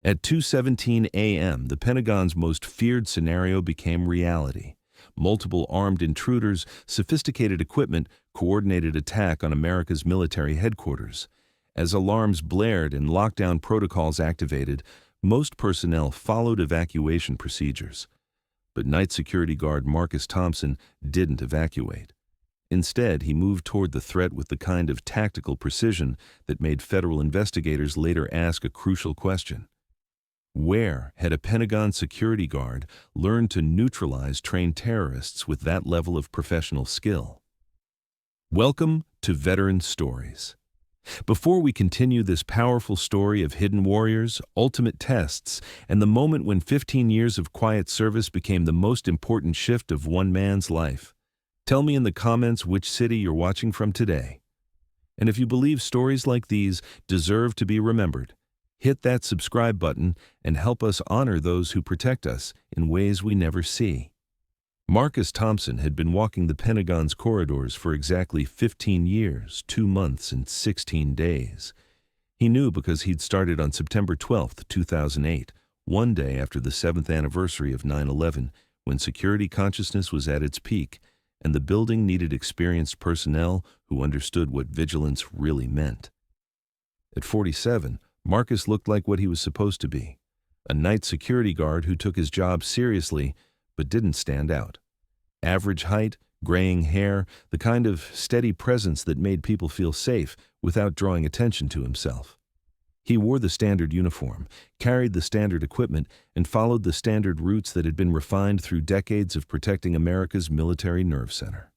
At 2:17 a.m., the Pentagon's most feared scenario became reality. Multiple armed intruders, sophisticated equipment, coordinated attack on America's military headquarters. As alarms blared and lockdown protocols activated, most personnel followed evacuation procedures. But night security guard Marcus Thompson didn't evacuate. Instead, he moved toward the threat with the kind of tactical precision that made federal investigators later ask a crucial question. Where had a Pentagon security guard learned to neutralize trained terrorists with that level of professional skill? Welcome to Veteran Stories. Before we continue this powerful story of hidden warriors, ultimate tests, and the moment when 15 years of quiet service became the most important shift of one man's life, tell me in the comments which city you're watching from today. And if you believe stories like these deserve to be remembered, hit that subscribe button and help us honor those who protect us in ways we never see. Marcus Thompson had been walking the Pentagon's corridors for exactly 15 years, 2 months, and 16 days. He knew because he'd started on September 12, 2008, one day after the 7th anniversary of 9/11, when security consciousness was at its peak, and the building needed experienced personnel who understood what vigilance really meant. At 47, Marcus looked like what he was supposed to be, a night security guard who took his job seriously but didn't stand out. Average height, graying hair, the kind of steady presence that made people feel safe without drawing attention to himself. He wore the standard uniform, carried the standard equipment, and followed the standard routes that had been refined through decades of protecting America's military nerve center.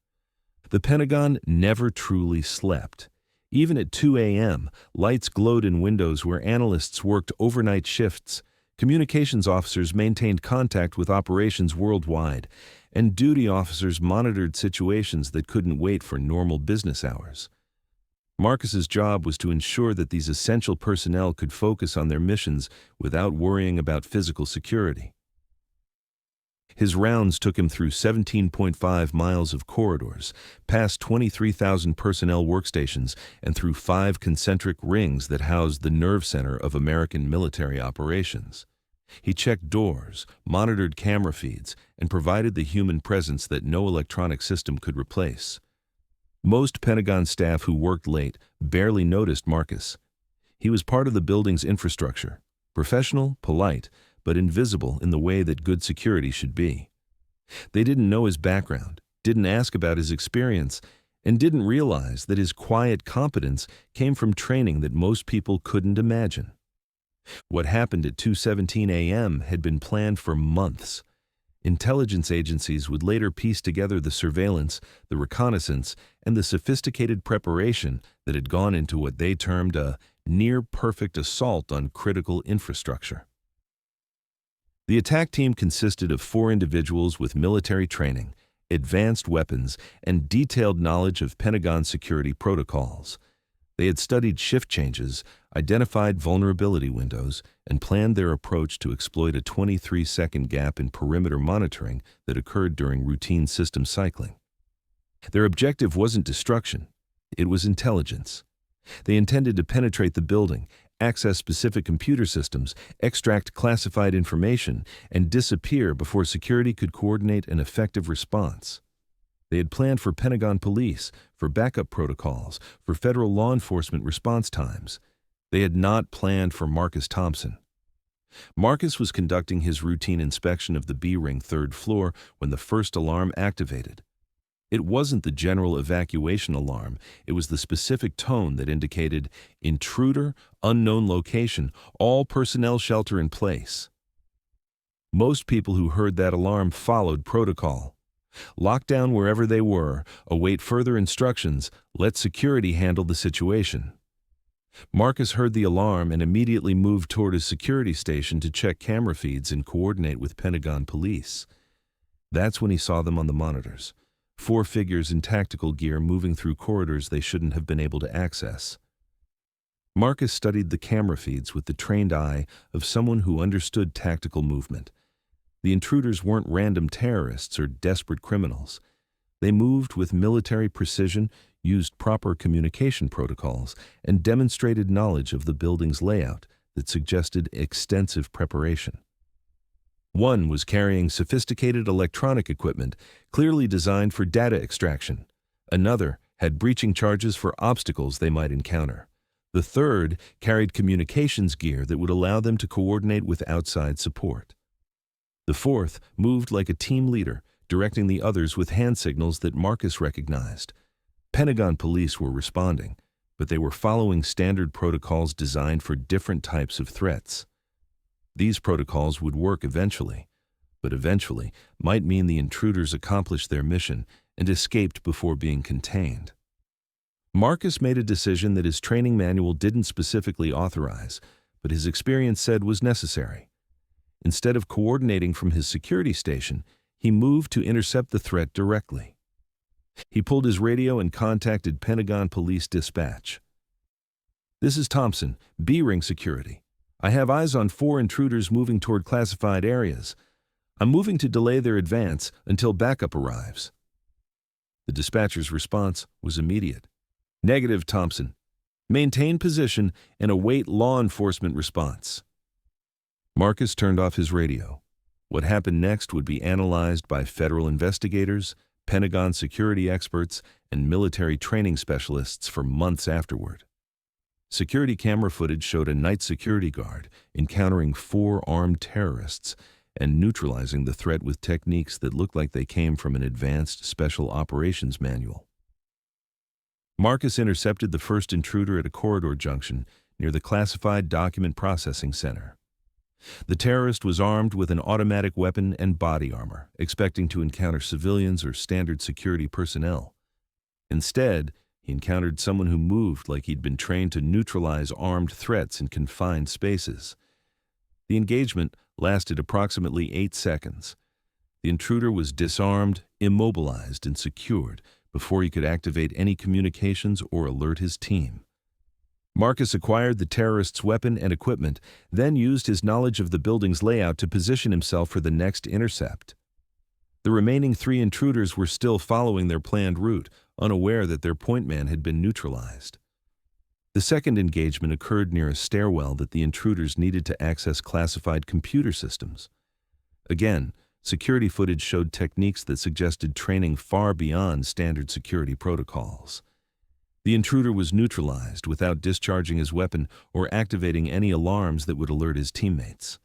The Pentagon never truly slept. Even at 2 a.m., lights glowed in windows where analysts worked overnight shifts, communications officers maintained contact with operations worldwide, and duty officers monitored situations that couldn't wait for normal business hours. Marcus's job was to ensure that these essential personnel could focus on their missions without worrying about physical security. His rounds took him through 17.5 miles of corridors, past 23,000 personnel workstations, and through 5 concentric rings that housed the nerve center of American military operations. He checked doors, monitored camera feeds, and provided the human presence that no electronic system could replace. Most Pentagon staff who worked late barely noticed Marcus. He was part of the building's infrastructure, professional, polite, but invisible in the way that good security should be. They didn't know his background, didn't ask about his experience, and didn't realize that his quiet competence came from training that most people couldn't imagine. What happened at 2:17 a.m. had been planned for months. Intelligence agencies would later piece together the surveillance, the reconnaissance, and the sophisticated preparation that had gone into what they termed a near-perfect assault on critical infrastructure. The attack team consisted of 4 individuals with military training, advanced weapons, and detailed knowledge of Pentagon security protocols. They had studied shift changes, identified vulnerability windows, and planned their approach to exploit a 23-second gap in perimeter monitoring that occurred during routine system cycling. Their objective wasn't destruction, it was intelligence. They intended to penetrate the building, access specific computer systems, extract classified information, and disappear before security could coordinate an effective response. They had planned for Pentagon police, for backup protocols, for federal law enforcement response times. They had not planned for Marcus Thompson. Marcus was conducting his routine inspection of the B-ring 3rd floor when the first alarm activated. It wasn't the general evacuation alarm, it was the specific tone that indicated intruder, unknown location, all personnel shelter in place. Most people who heard that alarm followed protocol. Lock down wherever they were, await further instructions, let security handle the situation. Marcus heard the alarm and immediately moved toward his security station to check camera feeds and coordinate with Pentagon police. That's when he saw them on the monitors. 4 figures in tactical gear moving through corridors they shouldn't have been able to access. Marcus studied the camera feeds with the trained eye of someone who understood tactical movement. The intruders weren't random terrorists or desperate criminals. They moved with military precision, used proper communication protocols, and demonstrated knowledge of the building's layout, that suggested extensive preparation. One was carrying sophisticated electronic equipment clearly designed for data extraction. Another had breaching charges for obstacles they might encounter. The third carried communications gear that would allow them to coordinate with outside support. The fourth moved like a team leader, directing the others with hand signals that Marcus recognized. Pentagon police were responding, but they were following standard protocols designed for different types of threats. These protocols would work eventually, but eventually might mean the intruders accomplished their mission and escaped before being contained. Marcus made a decision that his training manual didn't specifically authorize, but his experience said was necessary. Instead of coordinating from his security station, he moved to intercept the threat directly. He pulled his radio and contacted Pentagon Police Dispatch. "This is Thompson, B-Ring Security. I have eyes on 4 intruders moving toward classified areas. I'm moving to delay their advance until backup arrives." The dispatcher's response was immediate. "Negative, Thompson. Maintain position and await law enforcement response." Marcus turned off his radio. What happened next would be analyzed by federal investigators, Pentagon security experts, and military training specialists for months afterward. Security camera footage showed a night security guard encountering 4 armed terrorists and neutralizing the threat with techniques that looked like they came from an advanced special operations manual. Marcus intercepted the first intruder at a corridor junction near the classified document processing center. The terrorist was armed with an automatic weapon and body armor, expecting to encounter civilians or standard security personnel. Instead, he encountered someone who moved like he'd been trained to neutralize armed threats in confined spaces. The engagement lasted approximately 8 seconds. The intruder was disarmed, immobilized, and secured before he could activate any communications or alert his team. Marcus acquired the terrorist's weapon and equipment, then used his knowledge of the building's layout to position himself for the next intercept. The remaining 3 intruders were still following their planned route, unaware that their point man had been neutralized. The second engagement occurred near a stairwell that the intruders needed to access classified computer systems. Again, security footage showed techniques that suggested training far beyond standard security protocols. The intruder was neutralized without discharging his weapon or activating any alarms that would alert his teammates.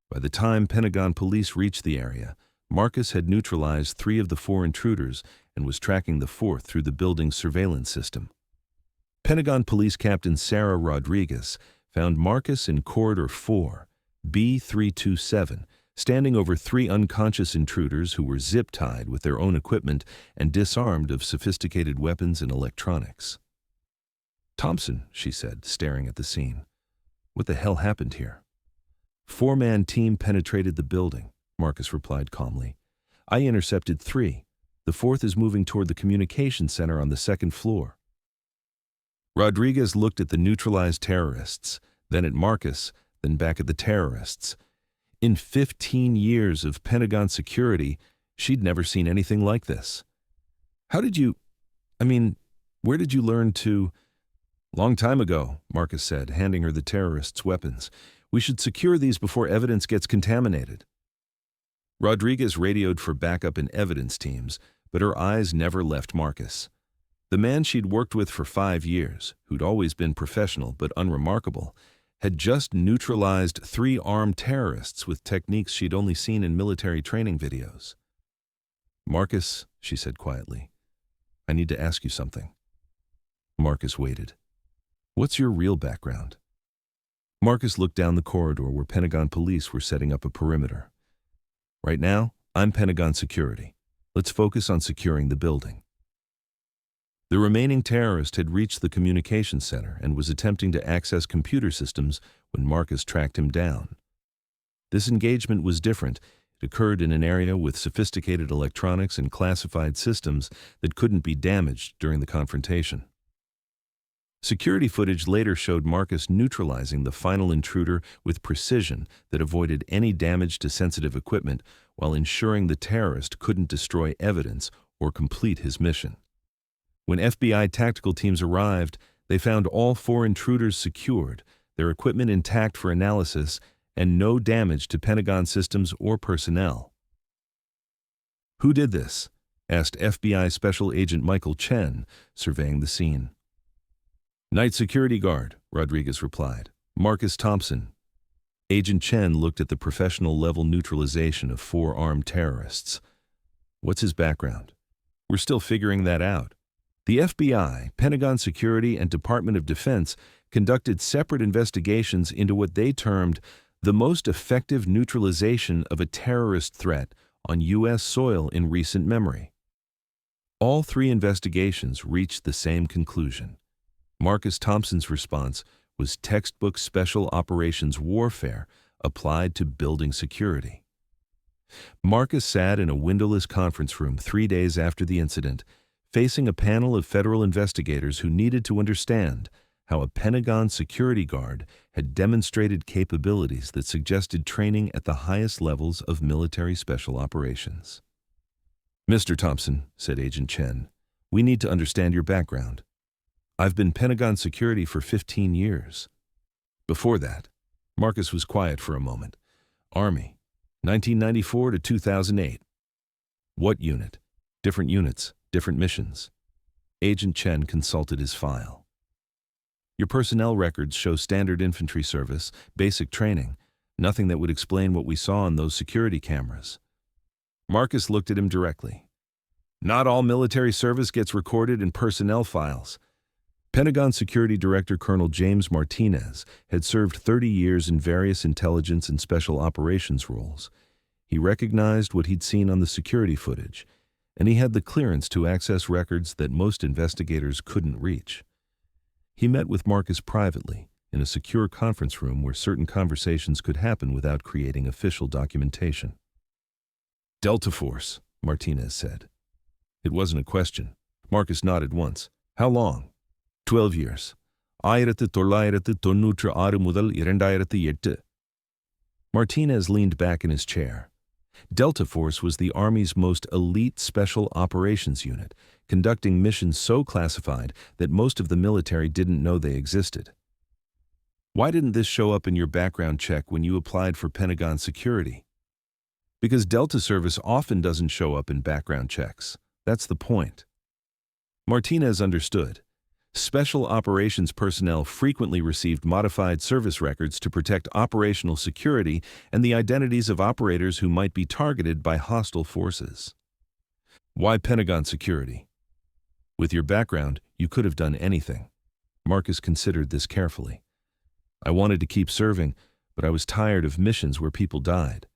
By the time Pentagon police reached the area, Marcus had neutralized 3 of the 4 intruders and was tracking the 4th through the building's surveillance system. Pentagon Police Captain Sarah Rodriguez found Marcus in Corridor 4, B327, standing over 3 unconscious intruders who were zip-tied with their own equipment and disarmed of sophisticated weapons and electronics. "Thompson," she said, staring at the scene. "What the hell happened here?" "4-man team penetrated the building," Marcus replied calmly. "I intercepted 3. The 4th is moving toward the communications center on the 2nd floor." Rodriguez looked at the neutralized terrorists, then at Marcus, then back at the terrorists. In 15 years of Pentagon security, she'd never seen anything like this. Where did you learn to—" "Long time ago," Marcus said, handing her the terrorists' weapons. "We should secure these before evidence gets contaminated." Rodriguez radioed for backup and evidence teams, but her eyes never left Marcus. The man she'd worked with for 5 years, who'd always been professional but unremarkable, had just neutralized 3 armed terrorists with techniques she'd only seen in military training videos. "Marcus," she said quietly, "I need to ask you something." Marcus waited. "What's your real background?" Marcus looked down the corridor where Pentagon police were setting up a perimeter. "Right now, I'm Pentagon security. Let's focus on securing the building." The remaining terrorist had reached the communications center and was attempting to access computer systems when Marcus tracked him down. This engagement was different. It occurred in an area with sophisticated electronics and classified systems that couldn't be damaged during the confrontation. Security footage later showed Marcus neutralizing the final intruder with precision that avoided any damage to sensitive equipment while ensuring the terrorist couldn't destroy evidence or complete his mission. When FBI tactical teams arrived, they found all 4 intruders secured, their equipment intact for analysis, and no damage to Pentagon systems or personnel. "Who did this?" asked FBI Special Agent Michael Chen, surveying the scene. "Night security guard," Rodriguez replied. "Marcus Thompson." Agent Chen looked at the professional-level neutralization of 4 armed terrorists. "What's his background?" "We're still figuring that out." The FBI, Pentagon Security, and Department of Defense conducted separate investigations into what they termed the most effective neutralization of a terrorist threat on U.S. soil in recent memory. All 3 investigations reached the same conclusion. Marcus Thompson's response was textbook special operations warfare applied to building security. Marcus sat in a windowless conference room 3 days after the incident, facing a panel of federal investigators who needed to understand how a Pentagon security guard had demonstrated capabilities that suggested training at the highest levels of military special operations. "Mr. Thompson," said Agent Chen, "we need to understand your background. I've been Pentagon security for 15 years. Before that," Marcus was quiet for a moment, "Army, 1994 to 2008. "What unit?" "Different units, different missions." Agent Chen consulted his file. "Your personnel records show standard infantry service, basic training, nothing that would explain what we saw on those security cameras." Marcus looked at him directly. "Not all military service gets recorded in personnel files." Pentagon Security Director Colonel James Martinez had served 30 years in various intelligence and special operations roles. He recognized what he'd seen on the security footage, and he had the clearance to access records that most investigators couldn't reach. He met with Marcus privately, in a secure conference room where certain conversations could happen without creating official documentation. "Delta Force," Martinez said. It wasn't a question. Marcus nodded once. "How long?" 12 years. 1996 മുതൽ 2008. Martinez leaned back in his chair. Delta Force was the Army's most elite special operations unit, conducting missions so classified that most of the military didn't know they existed. "Why didn't this show up in your background check when you applied for Pentagon security?" "Because Delta service often doesn't show up in background checks. That's the point." Martinez understood. Special operations personnel frequently received modified service records to protect operational security and the identities of operators who might be targeted by hostile forces. "Why Pentagon security?" "With your background, you could have done anything." Marcus considered this carefully. "I wanted to keep serving, but I was tired of missions where people died.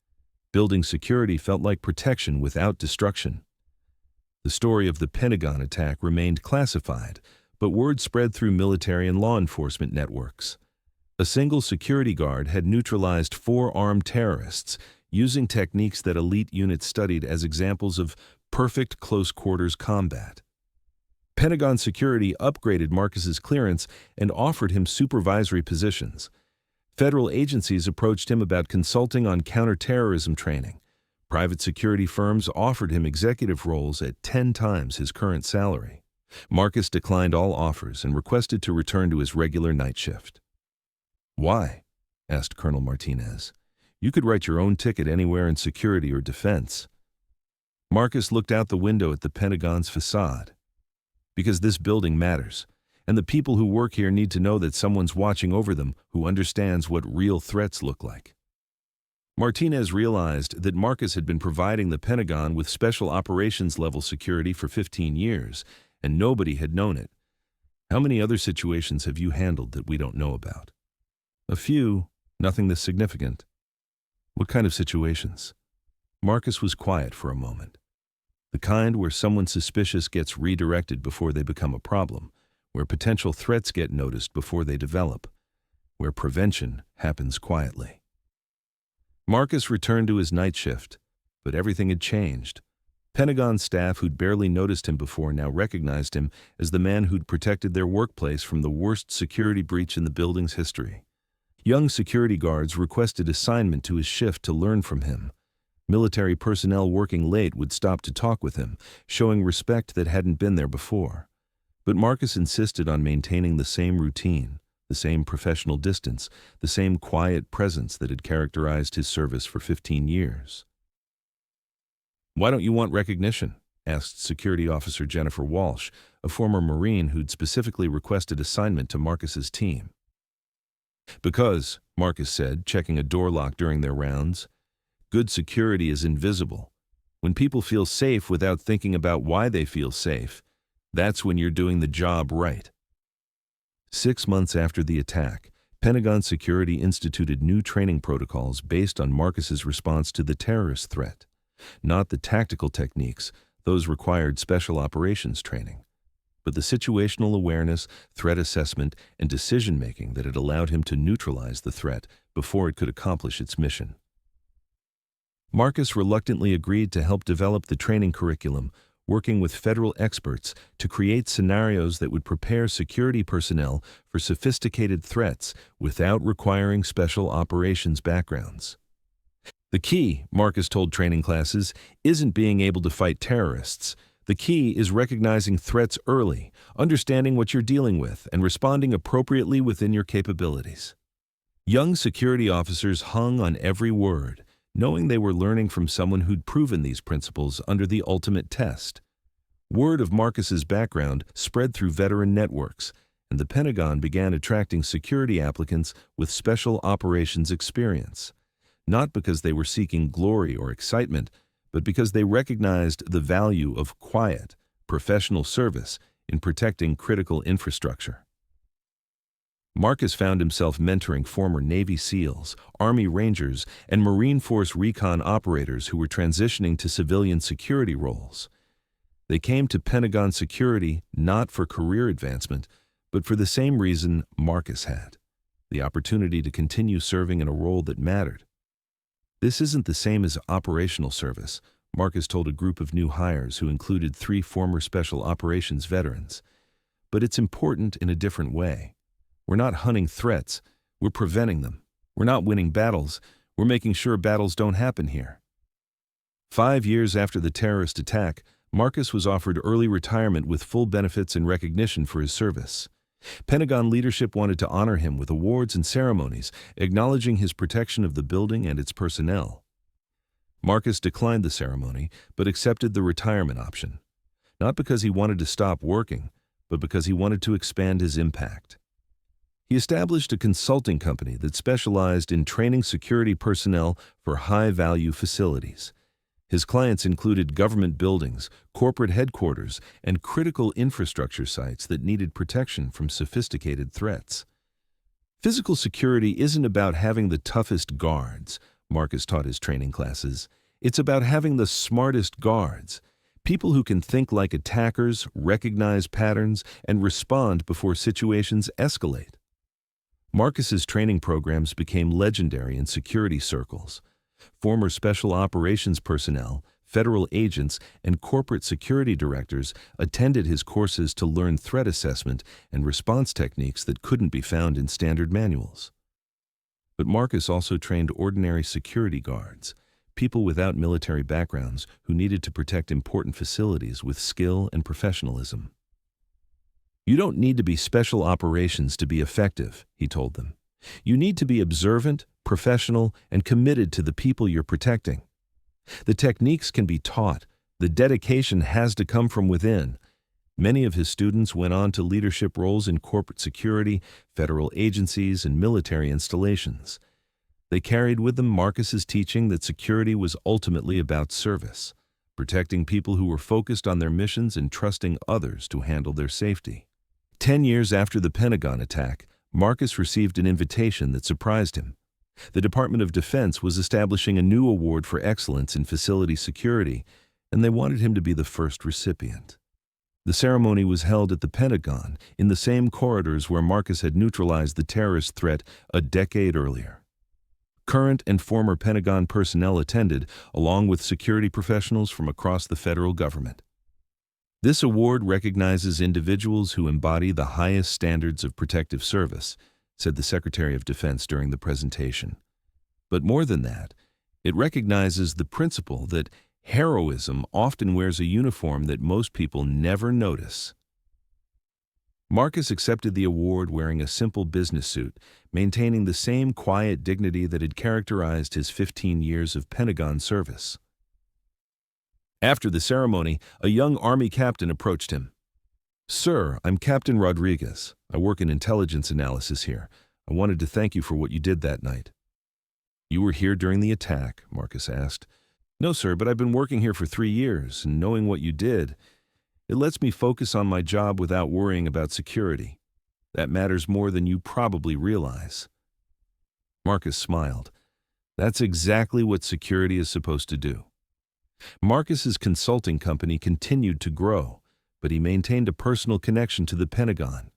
Building security felt like protection without destruction." The story of the Pentagon attack remained classified, but word spread through military and law enforcement networks. A single security guard had neutralized 4 armed terrorists using techniques that elite units studied as examples of perfect close-quarters combat. Pentagon security upgraded Marcus's clearance and offered him supervisory positions. Federal agencies approached him about consulting on counterterrorism training. Private security firms offered him executive roles at 10 times his current salary. Marcus declined all offers and requested to return to his regular night shift. "Why?" asked Colonel Martinez. "You could write your own ticket anywhere in security or defense." Marcus looked out the window at the Pentagon's facade. "Because this building matters, and the people who work here need to know that someone's watching over them who understands what real threats look like." Martinez realized that Marcus had been providing the Pentagon with special operations level security for 15 years, and nobody had known it. "How many other situations have you handled that we don't know about?" "A few, nothing that's significant." "What kind of situations?" Marcus was quiet for a moment. "The kind where someone suspicious gets redirected before they become a problem, where potential threats get noticed before they develop, where prevention happens quietly." Marcus returned to his night shift, but everything had changed. Pentagon staff who'd barely noticed him before now recognized him as the man who'd protected their workplace from the worst security breach in the building's history. Young security guards requested assignment to his shift to learn from him. Military personnel working late would stop to talk with him, showing respect that hadn't been there before. But Marcus insisted on maintaining the same routine, the same professional distance, the same quiet presence that had characterized his service for 15 years. "Why don't you want recognition?" asked Security Officer Jennifer Walsh, a former Marine who'd specifically requested assignment to Marcus's team. "Because," Marcus said, checking a door lock during their rounds, "good security is invisible. When people feel safe without thinking about why they feel safe, that's when you're doing the job right." 6 months after the attack, Pentagon Security instituted new training protocols based on Marcus's response to the terrorist threat. Not the tactical techniques, those required special operations training, but the situational awareness, threat assessment, and decision-making that had allowed him to neutralize the threat before it could accomplish its mission. Marcus reluctantly agreed to help develop the training curriculum, working with federal experts to create scenarios that would prepare security personnel for sophisticated threats without requiring special operations backgrounds. "The key," Marcus told training classes, "isn't being able to fight terrorists. The key is recognizing threats early, understanding what you're dealing with, and responding appropriately within your capabilities." Young security officers hung on every word, knowing they were learning from someone who'd proven these principles under the ultimate test. Word of Marcus's background spread through veteran networks, and the Pentagon began attracting security applicants with special operations experience, not because they were seeking glory or excitement, but because they recognized the value of quiet, professional service in protecting critical infrastructure. Marcus found himself mentoring former Navy SEALs, Army Rangers, and Marine Force recon operators who were transitioning to civilian security roles. They came to Pentagon Security not for career advancement, but for the same reason Marcus had: the opportunity to continue serving in a role that mattered. "This isn't the same as operational service," Marcus told a group of new hires who included 3 former Special Operations veterans. "But it's important in a different way. We're not hunting threats, we're preventing them. We're not winning battles, we're making sure battles don't happen here." 5 years after the terrorist attack, Marcus was offered early retirement with full benefits and recognition for his service. Pentagon leadership wanted to honor him with awards and ceremonies, acknowledging his protection of the building and its personnel. Marcus declined the ceremony, but accepted the retirement option, not because he wanted to stop working, but because he wanted to expand his impact. He established a consulting company that specialized in training security personnel for high-value facilities. His clients included government buildings, corporate headquarters, and critical infrastructure sites that needed protection from sophisticated threats. "Physical security isn't about having the toughest guards," Marcus taught his training classes. "It's about having the smartest guards, people who can think like attackers, recognize patterns, and respond before situations escalate." Marcus's training programs became legendary in security circles. Former special operations personnel, federal agents, and corporate security directors attended his courses to learn threat assessment and response techniques that couldn't be found in standard manuals. But Marcus also trained ordinary security guards, people without military backgrounds who needed to protect important facilities with skill and professionalism. "You don't need to be special operations to be effective," he told them. "You need to be observant, professional, and committed to the people you're protecting. The techniques can be taught. The dedication has to come from within." Many of his students went on to leadership roles in corporate security, federal agencies, and military installations. They carried with them Marcus's teaching that security was ultimately about service, protecting people who were focused on their missions and trusting others to handle their safety. 10 years after the Pentagon attack, Marcus received an invitation that surprised him. The Department of Defense was establishing a new award for excellence in facility security, and they wanted him to be the first recipient. The ceremony was held at the Pentagon, in the same corridors where Marcus had neutralized the terrorist threat a decade earlier. Current and former Pentagon personnel attended, along with security professionals from across the federal government. This award recognizes individuals who embody the highest standards of protective service, said the Secretary of Defense during the presentation. But more than that, it recognizes the principle that heroism often wears a uniform that most people never notice. Marcus accepted the award wearing a simple business suit, maintaining the same quiet dignity that had characterized his 15 years of Pentagon service. After the ceremony, a young Army captain approached him. "Sir, I'm Captain Rodriguez. I work in intelligence analysis here. I wanted to thank you for what you did that night." "You were here during the attack?" Marcus asked. "No, sir, but I've been working here for 3 years, and knowing what you did, it lets me focus on my job without worrying about security. That matters more than you probably realize." Marcus smiled. That's exactly what security is supposed to do. Marcus's consulting company continued to grow, but he maintained a personal connection to the Pentagon.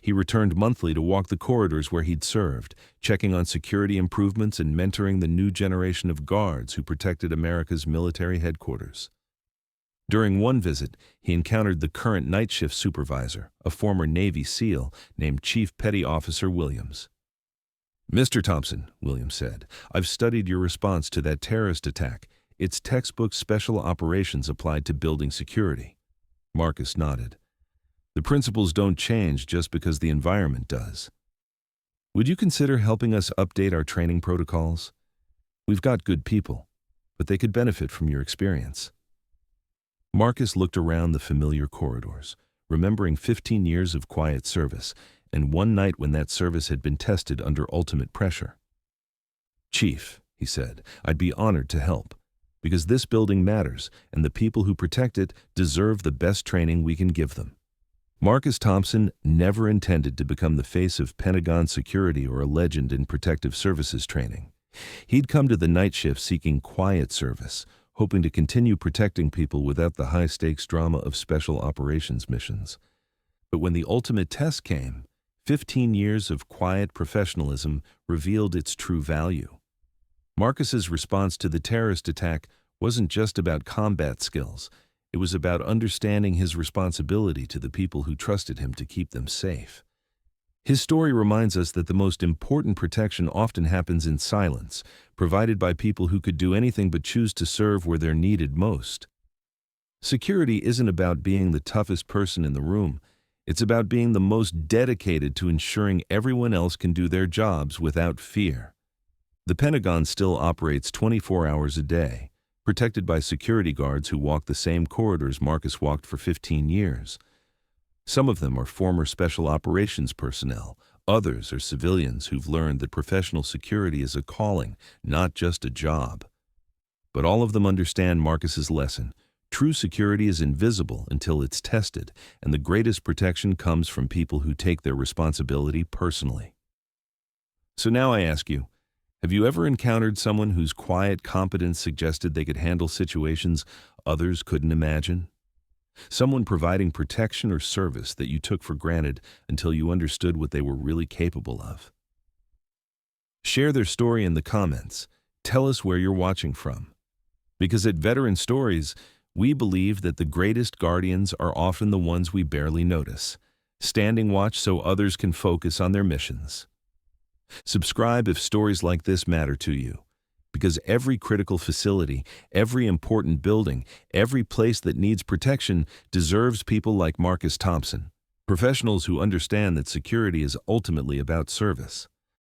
He returned monthly to walk the corridors where he'd served, checking on security improvements and mentoring the new generation of guards who protected America's military headquarters. During one visit, he encountered the current night shift supervisor, a former Navy SEAL named Chief Petty Officer Williams. "Mr. Thompson," Williams said, "I've studied your response to that terrorist attack. It's textbook special operations applied to building security." Marcus nodded. "The principles don't change just because the environment does. Would you consider helping us update our training protocols? We've got good people, but they could benefit from your experience." Marcus looked around the familiar corridors, remembering 15 years of quiet service, and one night when that service had been tested under ultimate pressure. "Chief," he said, "I'd be honored to help, because this building matters, and the people who protect it deserve the best training we can give them." Marcus Thompson never intended to become the face of Pentagon security or a legend in protective services training. He'd come to the night shift seeking quiet service, hoping to continue protecting people without the high-stakes drama of special operations missions. But when the ultimate test came, 15 years of quiet professionalism revealed its true value. Marcus's response to the terrorist attack wasn't just about combat skills. It was about understanding his responsibility to the people who trusted him to keep them safe. His story reminds us that the most important protection often happens in silence, provided by people who could do anything but choose to serve where they're needed most. Security isn't about being the toughest person in the room. It's about being the most dedicated to ensuring everyone else can do their jobs without fear. The Pentagon still operates 24 hours a day, protected by security guards who walk the same corridors Marcus walked for 15 years. Some of them are former special operations personnel. Others are civilians who've learned that professional security is a calling, not just a job. But all of them understand Marcus's lesson. True security is invisible until it's tested, and the greatest protection comes from people who take their responsibility personally. So now I ask you, have you ever encountered someone whose quiet competence suggested they could handle situations others couldn't imagine? Someone providing protection or service that you took for granted until you understood what they were really capable of. Share their story in the comments. Tell us where you're watching from. Because at Veteran Stories, we believe that the greatest guardians are often the ones we barely notice, standing watch so others can focus on their missions. Subscribe if stories like this matter to you. Because every critical facility, every important building, every place that needs protection deserves people like Marcus Thompson, professionals who understand that security is ultimately about service.